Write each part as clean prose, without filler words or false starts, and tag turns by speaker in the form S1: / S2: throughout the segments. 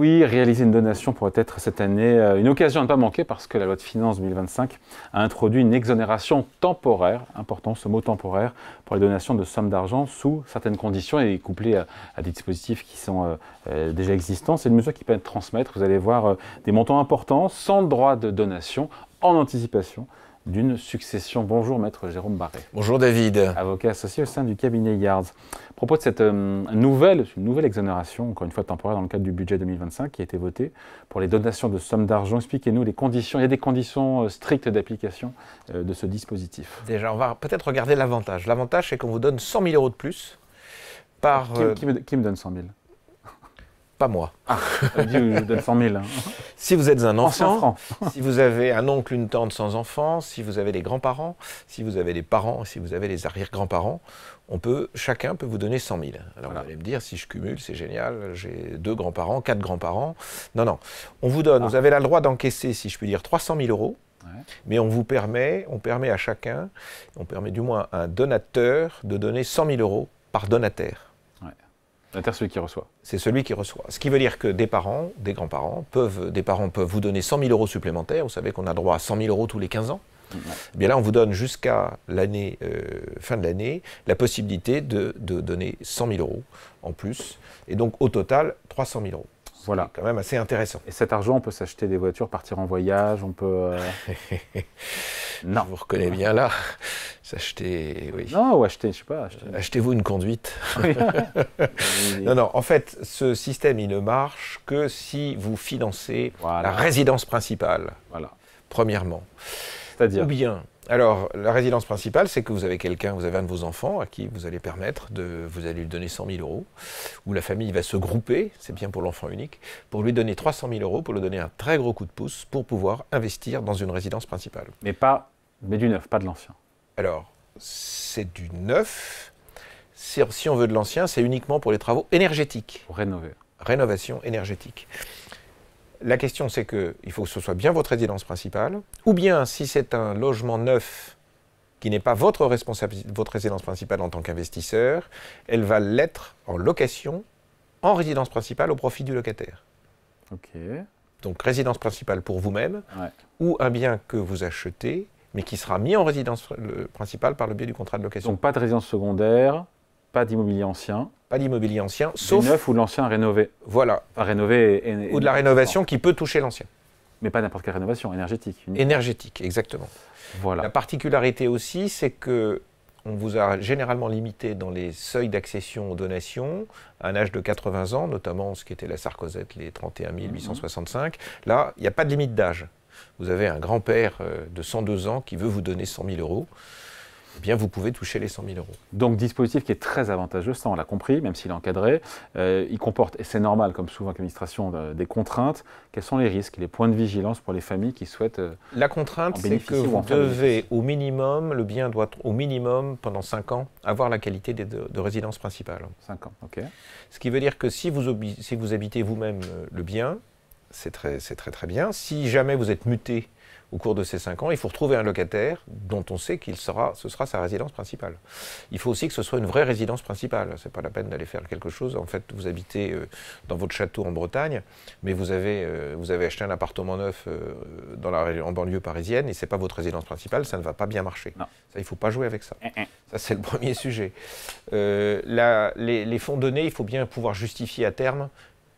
S1: Oui, réaliser une donation pourrait être cette année une occasion à ne pas manquer parce que la loi de finances 2025 a introduit une exonération temporaire, important ce mot temporaire, pour les donations de sommes d'argent sous certaines conditions et couplées à des dispositifs qui sont déjà existants. C'est une mesure qui permet de transmettre, vous allez voir, des montants importants sans droit de donation en anticipation d'une succession. Bonjour Maître Jérôme Barré.
S2: Bonjour David.
S1: Avocat associé au sein du cabinet Yards. À propos de cette nouvelle exonération, encore une fois temporaire dans le cadre du budget 2025 qui a été voté pour les donations de sommes d'argent, expliquez-nous les conditions. Il y a des conditions strictes d'application de ce dispositif.
S2: Déjà, on va peut-être regarder l'avantage. L'avantage, c'est qu'on vous donne 100 000 € de plus par...
S1: Qui me donne 100 000?
S2: Pas moi.
S1: Ah, je vous donne 100 000. Hein.
S2: Si vous êtes un enfant,
S1: francs.
S2: si vous avez un oncle, une tante sans enfant, si vous avez des grands-parents, si vous avez des parents, si vous avez des arrière-grands-parents, chacun peut vous donner 100 000. Alors voilà. Vous allez me dire, si je cumule, c'est génial, j'ai 2 grands-parents, 4 grands-parents. Non, non. On vous donne, vous avez le droit d'encaisser, si je puis dire, 300 000 €. Ouais. Mais on permet à chacun, on permet du moins à un donateur de donner 100 000 € par donataire.
S1: Donateur, celui qui reçoit.
S2: C'est celui qui reçoit. Ce qui veut dire que des parents, des grands-parents, des parents peuvent vous donner 100 000 € supplémentaires. Vous savez qu'on a droit à 100 000 € tous les 15 ans. Ouais. Eh bien là, on vous donne jusqu'à l'année, fin de l'année, la possibilité de donner 100 000 € en plus. Et donc, au total, 300 000 €. Voilà. C'est quand même assez intéressant.
S1: Et cet argent, on peut s'acheter des voitures, partir en voyage, on peut...
S2: Non. Je vous reconnais bien là. S'acheter, oui.
S1: Non, ou acheter, je sais pas.
S2: Achetez-vous une conduite. Oui. Non, non, en fait, ce système, il ne marche que si vous financez la résidence principale. Voilà. Premièrement.
S1: C'est-à-dire ?
S2: Ou bien, alors, la résidence principale, c'est que vous avez quelqu'un, vous avez un de vos enfants à qui vous allez permettre vous allez lui donner 100 000 €, où la famille va se grouper, c'est bien pour l'enfant unique, pour lui donner 300 000 €, pour lui donner un très gros coup de pouce, pour pouvoir investir dans une résidence principale.
S1: Mais du neuf, pas de l'ancien.
S2: Alors, c'est du neuf. Si on veut de l'ancien, c'est uniquement pour les travaux énergétiques.
S1: Pour rénover.
S2: Rénovation énergétique. La question, c'est qu'il faut que ce soit bien votre résidence principale, ou bien, si c'est un logement neuf qui n'est pas votre résidence principale en tant qu'investisseur, elle va l'être en location, en résidence principale au profit du locataire.
S1: Ok.
S2: Donc, résidence principale pour vous-même, ou un bien que vous achetez, mais qui sera mis en résidence principale par le biais du contrat de location.
S1: Donc, pas de résidence secondaire, pas d'immobilier ancien.
S2: Pas d'immobilier ancien, sauf...
S1: Du neuf ou l'ancien rénové.
S2: Voilà.
S1: Enfin, rénové
S2: ou de la rénovation qui peut toucher l'ancien.
S1: Mais pas n'importe quelle rénovation, énergétique.
S2: Énergétique, exactement.
S1: Voilà.
S2: La particularité aussi, c'est que on vous a généralement limité dans les seuils d'accession aux donations à un âge de 80 ans, notamment ce qui était la Sarkozette, les 31 865. Là, il n'y a pas de limite d'âge. Vous avez un grand-père de 102 ans qui veut vous donner 100 000 €. Eh bien, vous pouvez toucher les 100 000 €.
S1: Donc, dispositif qui est très avantageux, ça on l'a compris, même s'il est encadré. Il comporte, et c'est normal, comme souvent avec l'administration, des contraintes. Quels sont les risques, les points de vigilance pour les familles qui souhaitent
S2: La contrainte, c'est que vous devez au minimum, le bien doit au minimum, pendant 5 ans, avoir la qualité de résidence principale.
S1: 5 ans, ok.
S2: Ce qui veut dire que si vous habitez vous-même le bien, c'est très bien. Si jamais vous êtes muté au cours de ces 5 ans, il faut retrouver un locataire dont on sait ce sera sa résidence principale. Il faut aussi que ce soit une vraie résidence principale. Ce n'est pas la peine d'aller faire quelque chose. En fait, vous habitez dans votre château en Bretagne, mais vous avez acheté un appartement neuf en banlieue parisienne et ce n'est pas votre résidence principale, ça ne va pas bien marcher. Non. Ça, il ne faut pas jouer avec ça. Ça, c'est le premier sujet. Les fonds donnés, il faut bien pouvoir justifier à terme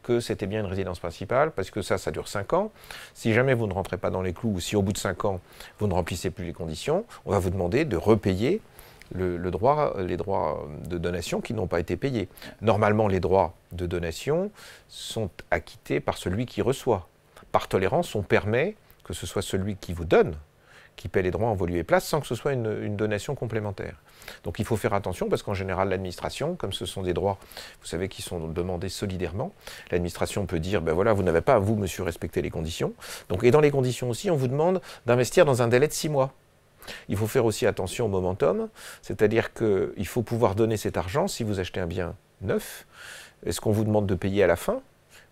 S2: que c'était bien une résidence principale, parce que ça dure 5 ans. Si jamais vous ne rentrez pas dans les clous, ou si au bout de 5 ans, vous ne remplissez plus les conditions, on va vous demander de repayer les droits de donation qui n'ont pas été payés. Normalement, les droits de donation sont acquittés par celui qui reçoit. Par tolérance, on permet que ce soit celui qui vous donne qui paie les droits en volume et place sans que ce soit une donation complémentaire. Donc il faut faire attention parce qu'en général l'administration, comme ce sont des droits, vous savez, qui sont demandés solidairement, l'administration peut dire, ben voilà, vous n'avez pas à vous, monsieur, respecter les conditions. Donc, et dans les conditions aussi, on vous demande d'investir dans un délai de 6 mois. Il faut faire aussi attention au momentum, c'est-à-dire qu'il faut pouvoir donner cet argent si vous achetez un bien neuf. Est-ce qu'on vous demande de payer à la fin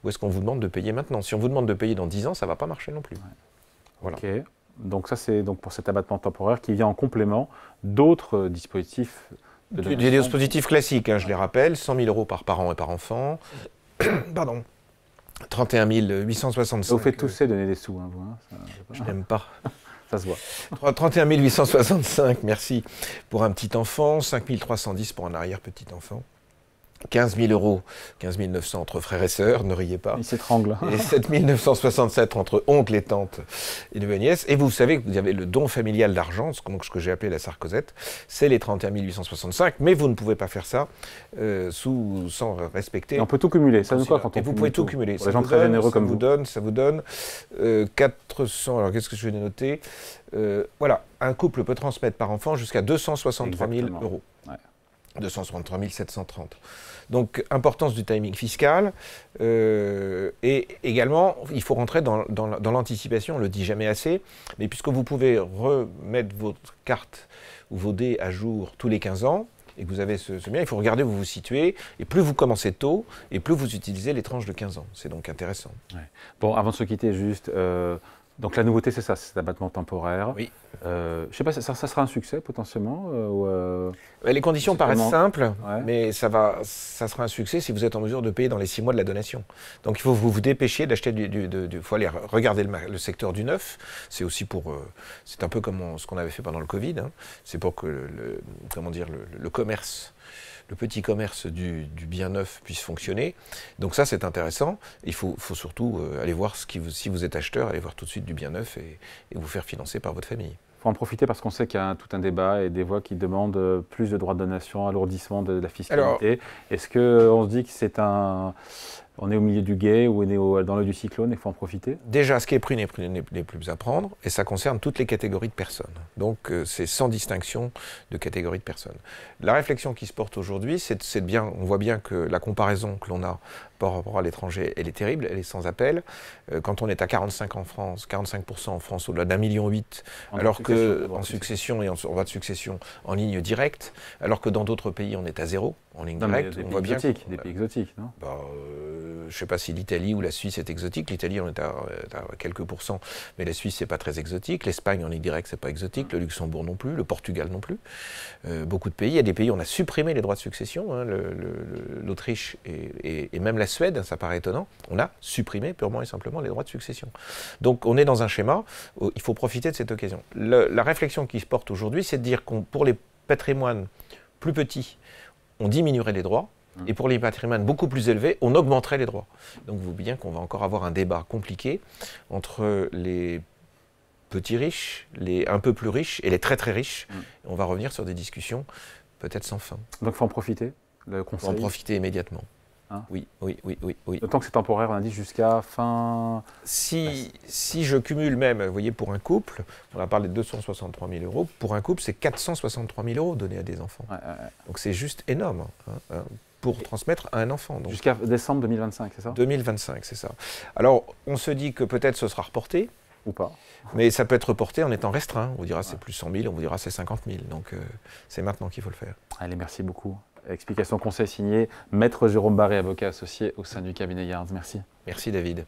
S2: ou est-ce qu'on vous demande de payer maintenant? Si on vous demande de payer dans 10 ans, ça ne va pas marcher non plus. Ouais.
S1: Voilà. Ok. Donc ça, c'est donc pour cet abattement temporaire qui vient en complément d'autres dispositifs.
S2: Des dispositifs classiques, hein, je les rappelle, 100 000 € par parent et par enfant. Pardon. 31 865.
S1: Vous faites tousser donner des sous, hein, vous. Hein,
S2: je n'aime pas.
S1: Ça se voit.
S2: 31 865, merci pour un petit enfant, 5 310 pour un arrière-petit enfant. 15 000 euros, 15 900 entre frères et sœurs, ne riez pas.
S1: Il s'étrangle.
S2: Et 7 967 entre oncles et tantes et neveux-nièces. Et vous savez que vous avez le don familial d'argent, ce que j'ai appelé la sarcosette, c'est les 31 865, mais vous ne pouvuvez pas faire ça sans respecter.
S1: Et on peut tout cumuler, ça veut quoi quand on
S2: vous pouvez tout cumuler.
S1: Pour les gens très généreux comme vous.
S2: Ça vous donne 400, alors qu'est-ce que je vais noter voilà, un couple peut transmettre par enfant jusqu'à 263 000 euros. Ouais. 263 730. Donc, importance du timing fiscal. Et également, il faut rentrer dans l'anticipation, on ne le dit jamais assez, mais puisque vous pouvez remettre votre carte ou vos dés à jour tous les 15 ans, et que vous avez ce bien, il faut regarder où vous vous situez, et plus vous commencez tôt, et plus vous utilisez les tranches de 15 ans. C'est donc intéressant. Ouais.
S1: Bon, avant de se quitter, juste... donc la nouveauté, c'est ça, c'est cet abattement temporaire.
S2: Oui.
S1: Je ne sais pas, ça sera un succès potentiellement
S2: Les conditions paraissent simples, mais ça sera un succès si vous êtes en mesure de payer dans les 6 mois de la donation. Donc il faut vous dépêcher d'acheter il faut aller regarder le secteur du neuf. C'est aussi pour... c'est un peu comme ce qu'on avait fait pendant le Covid. Hein. C'est pour que le commerce... le petit commerce du bien neuf puisse fonctionner. Donc ça, c'est intéressant. Il faut surtout aller voir, si vous êtes acheteur, aller voir tout de suite du bien neuf et vous faire financer par votre famille.
S1: Il faut en profiter parce qu'on sait qu'il y a tout un débat et des voix qui demandent plus de droits de donation, alourdissement de la fiscalité. Est-ce qu'on se dit que on est au milieu du gué ou on est dans l'œil du cyclone et il faut en profiter?
S2: Déjà, ce qui est pris n'est plus à prendre et ça concerne toutes les catégories de personnes. Donc, c'est sans distinction de catégorie de personnes. La réflexion qui se porte aujourd'hui, c'est bien, on voit bien que la comparaison que l'on a par rapport à l'étranger, elle est terrible, elle est sans appel. Quand on est à 45% en France, au-delà d'1,8 million, alors que en succession et en voie de succession en ligne directe, alors que dans d'autres pays, on est à 0 en ligne directe.
S1: On voit bien des pays exotiques, non?
S2: Je ne sais pas si l'Italie ou la Suisse est exotique. L'Italie, on est à quelques pourcents, mais la Suisse, c'est pas très exotique. L'Espagne, en ligne directe, c'est pas exotique. Le Luxembourg non plus. Le Portugal non plus. Beaucoup de pays. Il y a des pays où on a supprimé les droits de succession. Hein, L'Autriche et même la Suède, ça paraît étonnant. On a supprimé purement et simplement les droits de succession. Donc, on est dans un schéma où il faut profiter de cette occasion. La réflexion qui se porte aujourd'hui, c'est de dire que pour les patrimoines plus petits, on diminuerait les droits. Et pour les patrimoines beaucoup plus élevés, on augmenterait les droits. Donc vous voyez bien qu'on va encore avoir un débat compliqué entre les petits riches, les un peu plus riches et les très très riches. On va revenir sur des discussions peut-être sans fin.
S1: Donc il faut en profiter, le conseil.
S2: Il faut en profiter immédiatement.
S1: Hein?
S2: Oui.
S1: D'autant que c'est temporaire, on a dit jusqu'à fin...
S2: Si je cumule même, vous voyez, pour un couple, on a parlé de 263 000 euros, pour un couple, c'est 463 000 euros donnés à des enfants. Donc c'est juste énorme. Pour transmettre à un enfant.
S1: Jusqu'à décembre 2025, c'est ça?
S2: 2025, c'est ça. Alors, on se dit que peut-être ce sera reporté.
S1: Ou pas.
S2: Mais ça peut être reporté en étant restreint. On vous dira c'est plus 100 000, on vous dira c'est 50 000. Donc, c'est maintenant qu'il faut le faire.
S1: Allez, merci beaucoup. Explication conseil signé Maître Jérôme Barré, avocat associé au sein du cabinet Yards. Merci.
S2: Merci David.